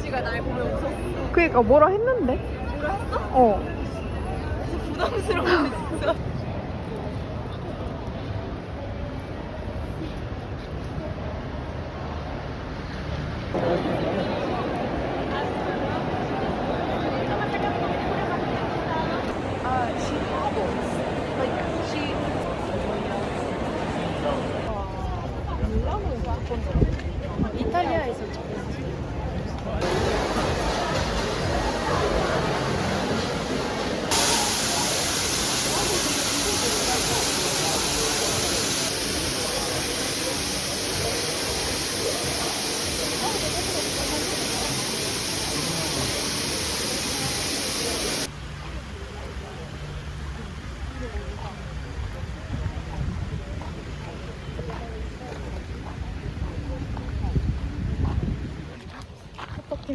아저씨가 날 보면 웃었어. 그니까 뭐라 했는데? 뭐라 했어? 어. 부담스러운데 진짜. 이탈리아에서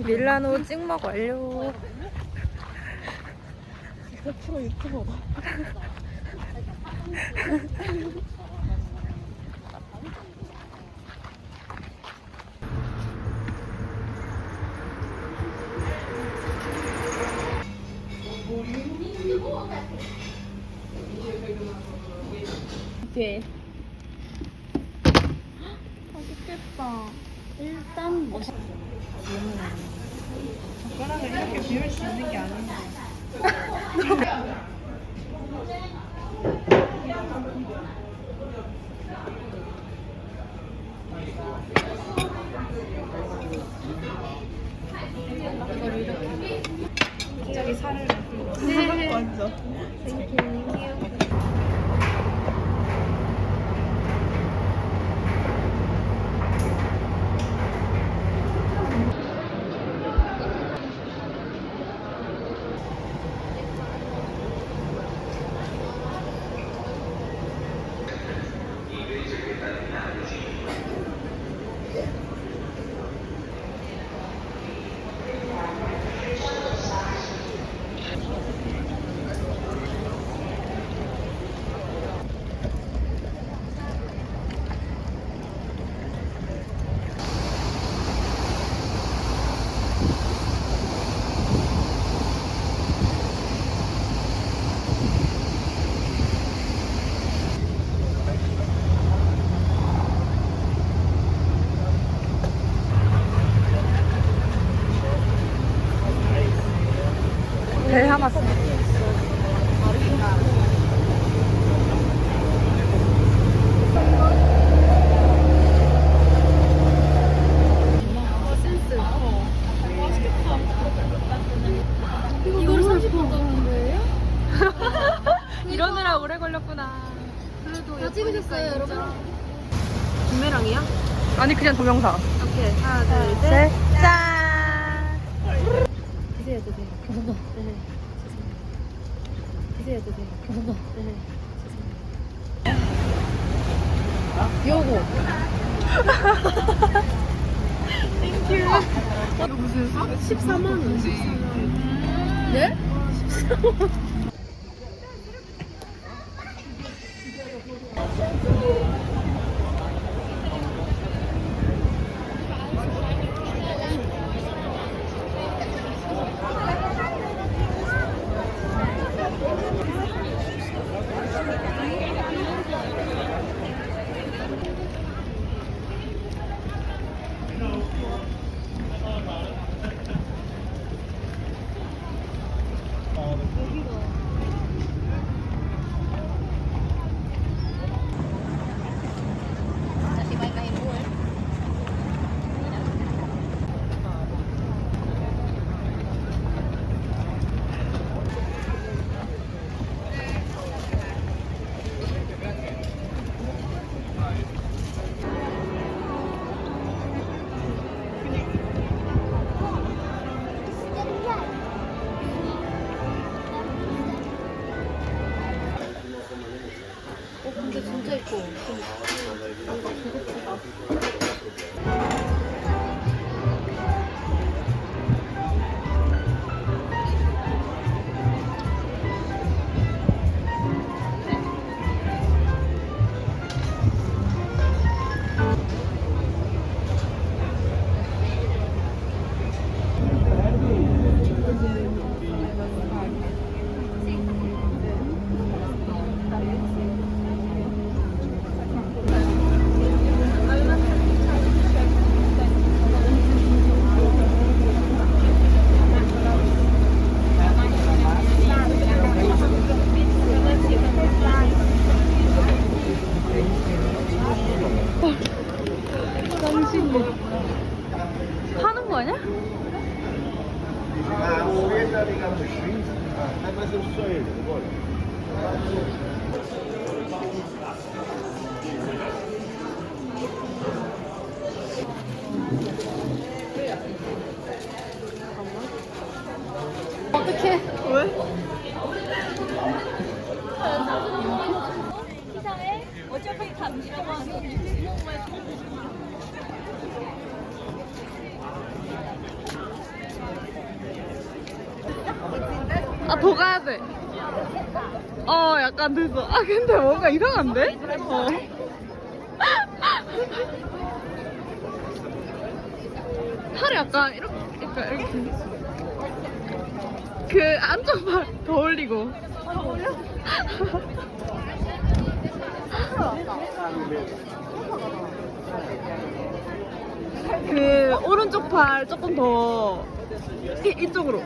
밀라노 찍먹 완료. 100% 유튜버다. 네. 맛있겠다. 일단 멋있. 젓가락을 이렇게 비울 수 있는 게 아닌데. 이걸 이렇게. 갑자기 살을 완전. 배 하나 써. 이거를 30분 떠는 거예요? 이러느라 오래 걸렸구나. 그래도 다 찍으셨어요, 여러분? 부메랑이야? 아니 그냥 동영상. 오케이, 하나, 둘, 셋. 짠. 드세요, 드세요. 네. 드세요, 드세요. 네. 요거. 땡큐. 이거 무슨 사? 14만 원. 14만 원. 네? 14만 원. 근데 진짜 이뻐. 뭔가 고급지다. mas eu sou ele, agora. 어떡해. 왜? 아, 더 가야 돼. 약간 됐어. 아, 근데 뭔가 이상한데? 팔이 약간 이렇게, 이렇게. 그 안쪽 팔 더 올리고. 더 올려? 그 오른쪽 팔 조금 더 이쪽으로.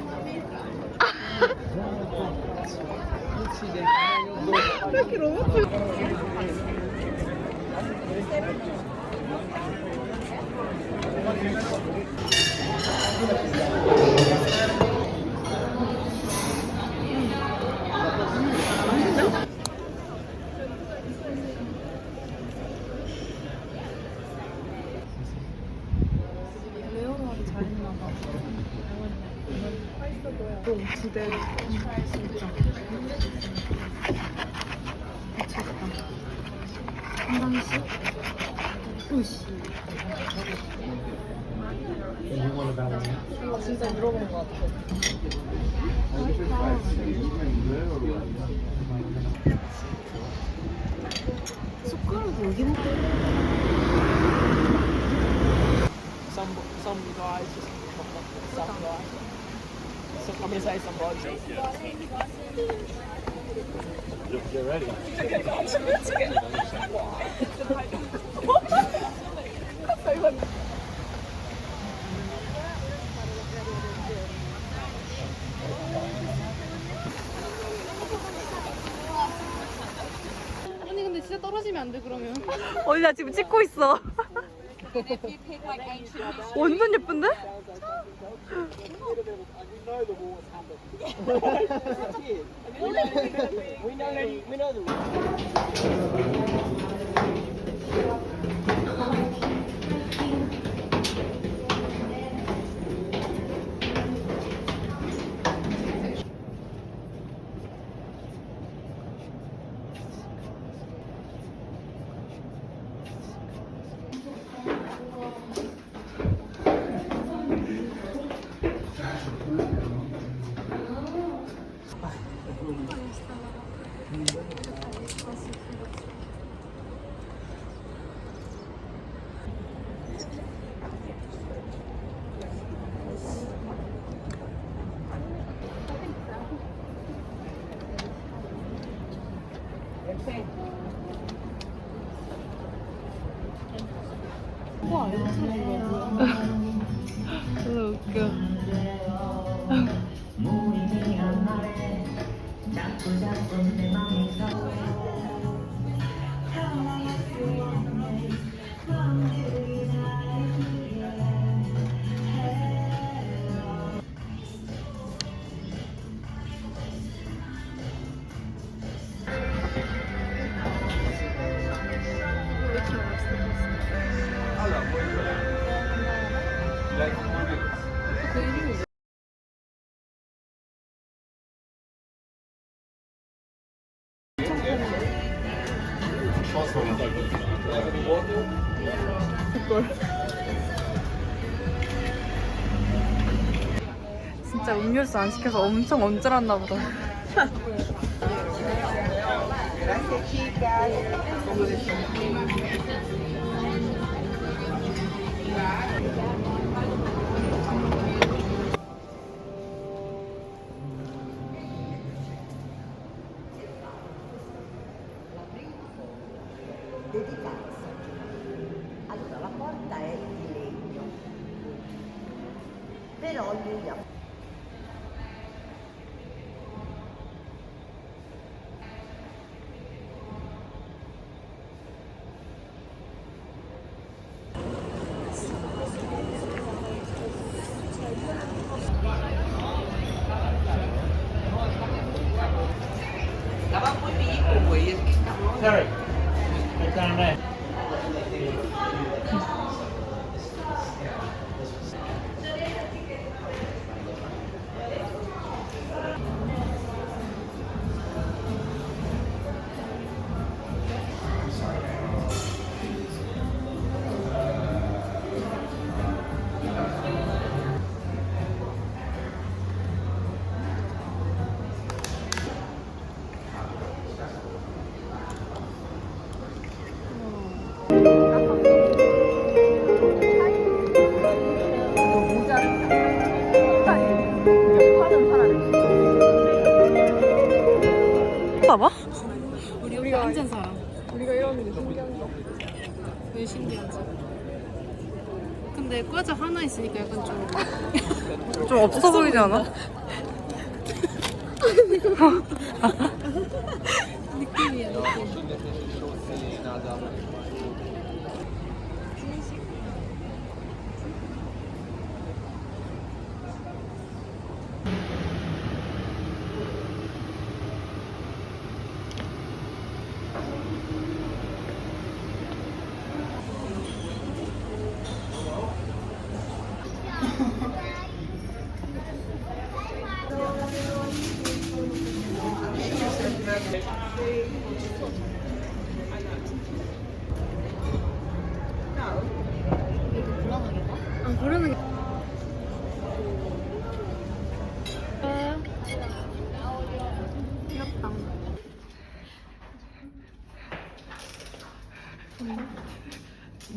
이렇게 로봇. 레오노하기 잘했나봐. 너무 기대. 진짜. 미쳤다. 한강씨? 으씨. 진짜 물어본 것 같아. 숟가락 여기 먹고. Some guys, some guys. So I'm gonna say some guys. You're ready. 아니 근데 진짜 떨어지면 안 돼 그러면. 언니 나 지금 찍고 있어. 완전 예쁜데? We know the 와 이거 뭐야? 너무 웃겨. 진짜 음료수 안 시켜서 엄청 언짢았나 보다. Allora, la porta è di legno, però lui ha down there. 봐봐. 우리가 앉은 사람. 우리가 이러는 게 신기한 거. 왜 신기하지? 근데 과자 하나 있으니까 약간 좀 좀 없어 보이지 않아? 느낌이야 느낌. 아 그러는 게. 귀엽다.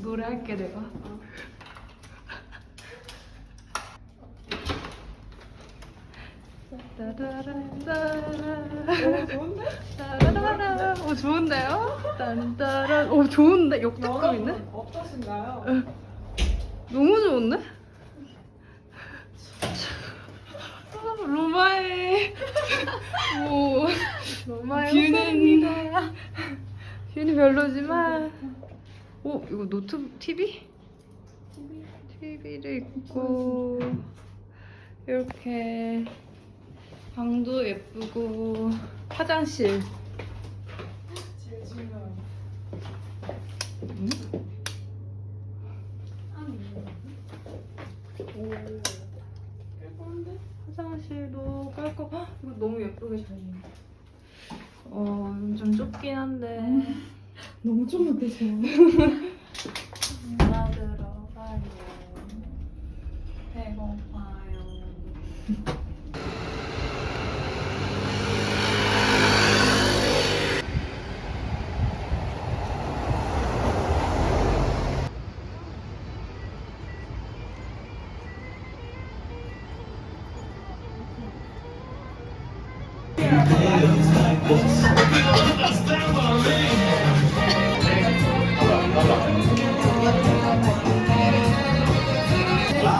노래할게 내가. 따라라라. 오 좋은데요? 딴따라. 오 좋은데? 역대급인데? 어떠신가요? 너무 좋은데? 아, 로마의 오 로마의 뷰는 별로지만 오 이거 노트 TV? TV도 있고 이렇게 방도 예쁘고 화장실 응? 화장실도 깔끔. 헉, 이거 너무 예쁘게 잘 돼. 좀 좁긴 한데. 너무 좀 못되세요. 나 들어가요. 배고파요.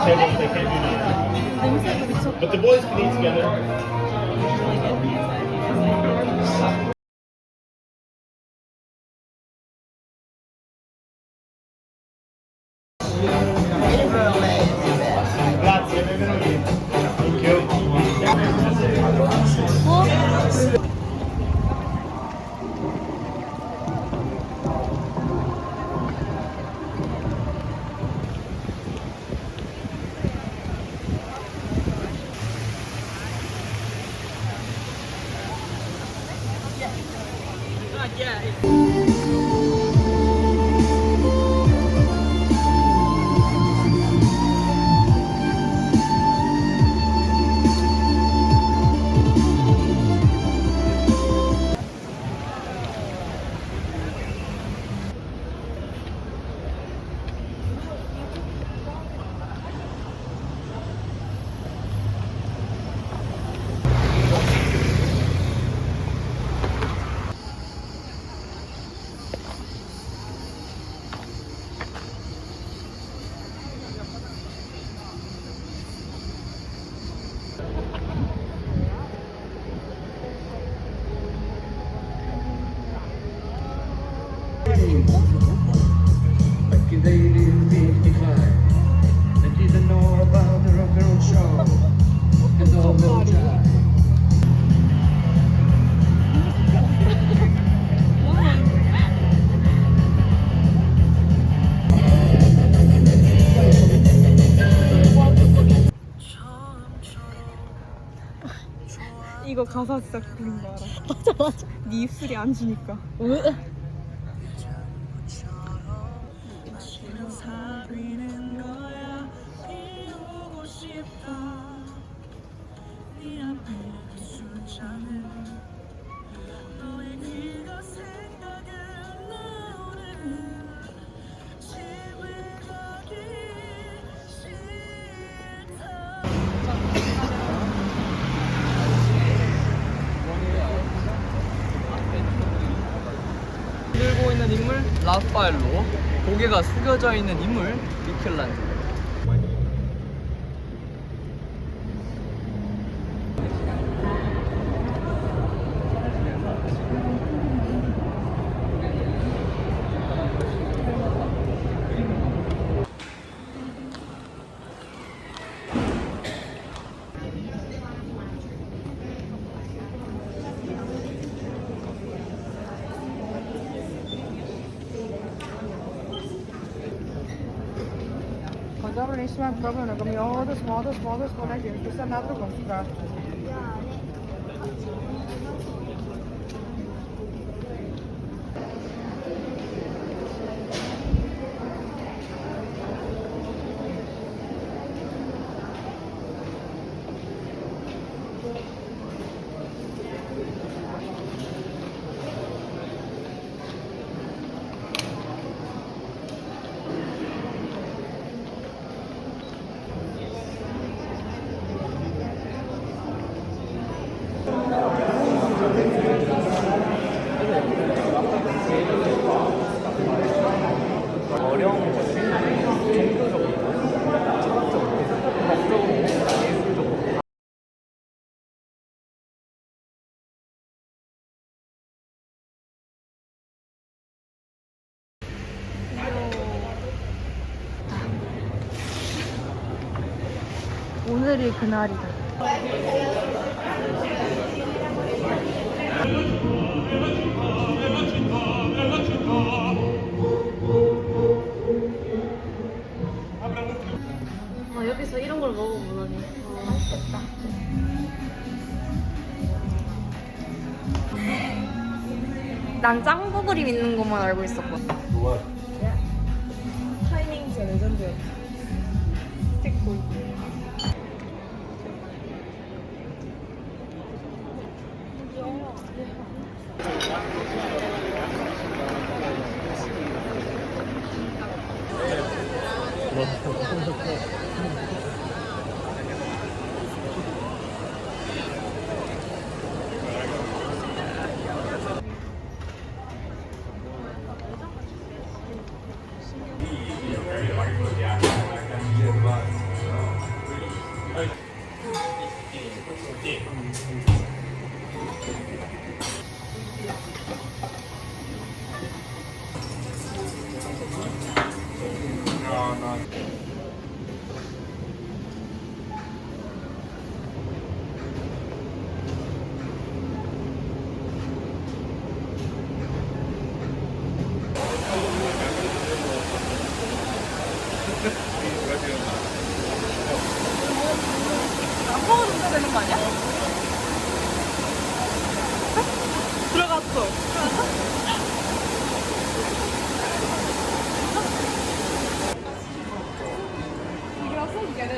Tables, they can't do that. But the boys can eat together. Grazie, benvenuti. Thank you. 이거 가사 진짜 그린 거 알아? 맞아 맞아. 네 입술이 안 주니까. 들고 있는 인물 라파엘로, 고개가 숙여져 있는 인물 미켈란젤로. Daar is mijn probleem. Dan kom je ouders, moeders, collega's. Dus dan naar de grond. 어려운 것이 종교적으로, 철학적으로, 법적으로, 예술적으로. 오늘이 그날이다. 여기서 이런 걸 먹어보다니. 맛있겠다. 난 짱구 그림 있는 것만 알고 있었거든. 타이밍 진짜 레전드였다. 스틱볼. 안 먹어도 되는 거 아니야? 들어갔어. 이게 왔어? 이게 돼.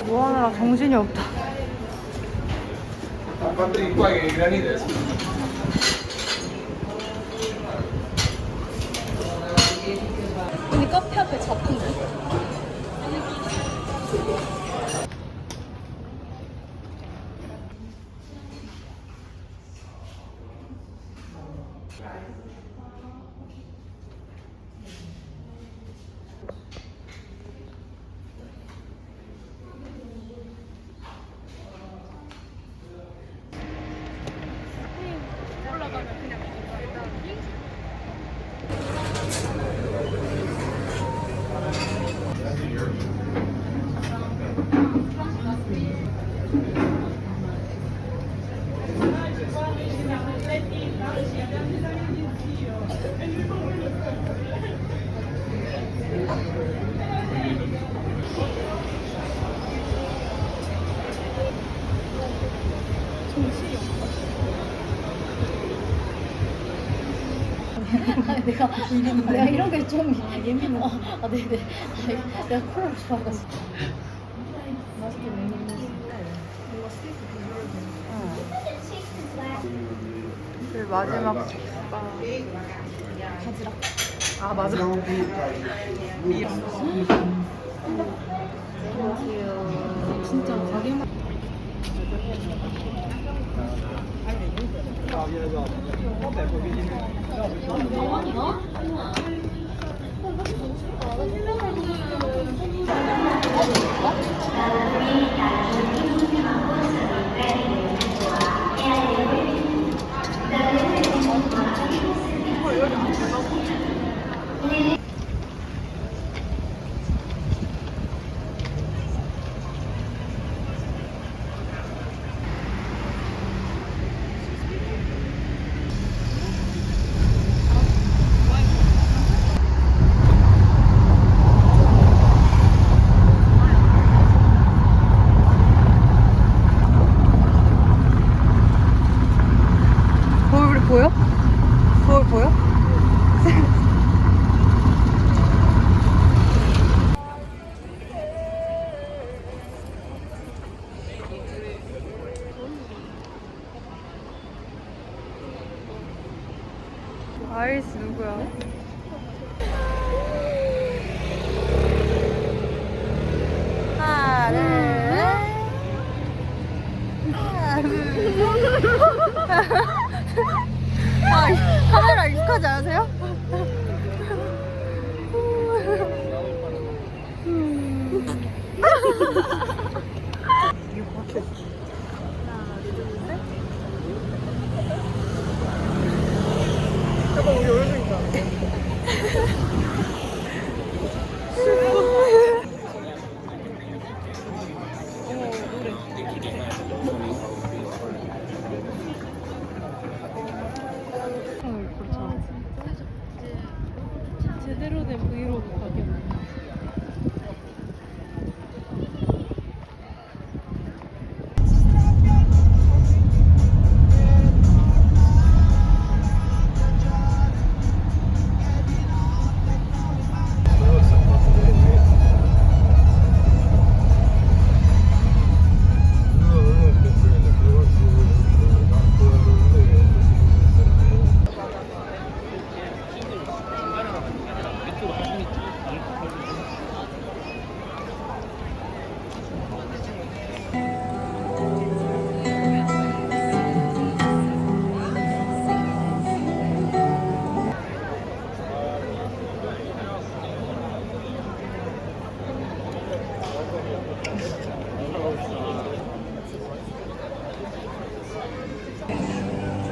뭐 하느라 정신이 없다. 언니 카페 앞에 잡힌데? 내가 이런 게 좀 예민해. 아, 네네. 내가 콜라를 좋아해가지고. 맛있게 먹는 그 마지막 바지락. 아 맞아. 진짜 가게만. 거울 보여? 거울 보여? 아이스 누구야? 하나, 둘, 셋. 아, 카메라 익숙하지 않으세요? 잠깐 우리 얼굴이다. 제대로 된 브이로그 가게.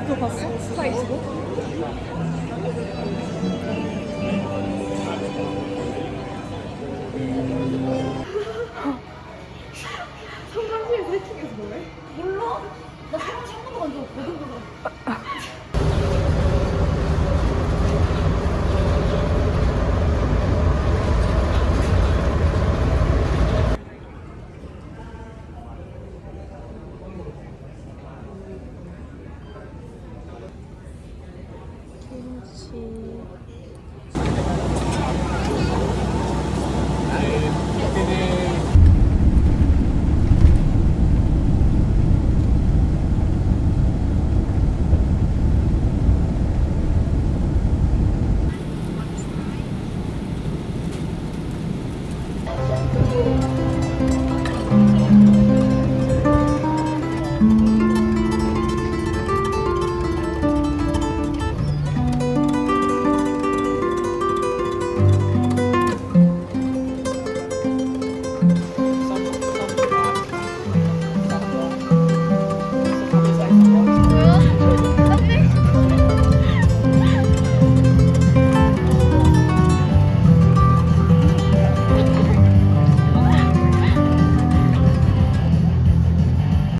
그거 봤어? 스파이스로? 성남시에서 해킹해서 뭐해? 몰라. 나 성남시 한 번도 안 줘. 거듭거듭. 김치.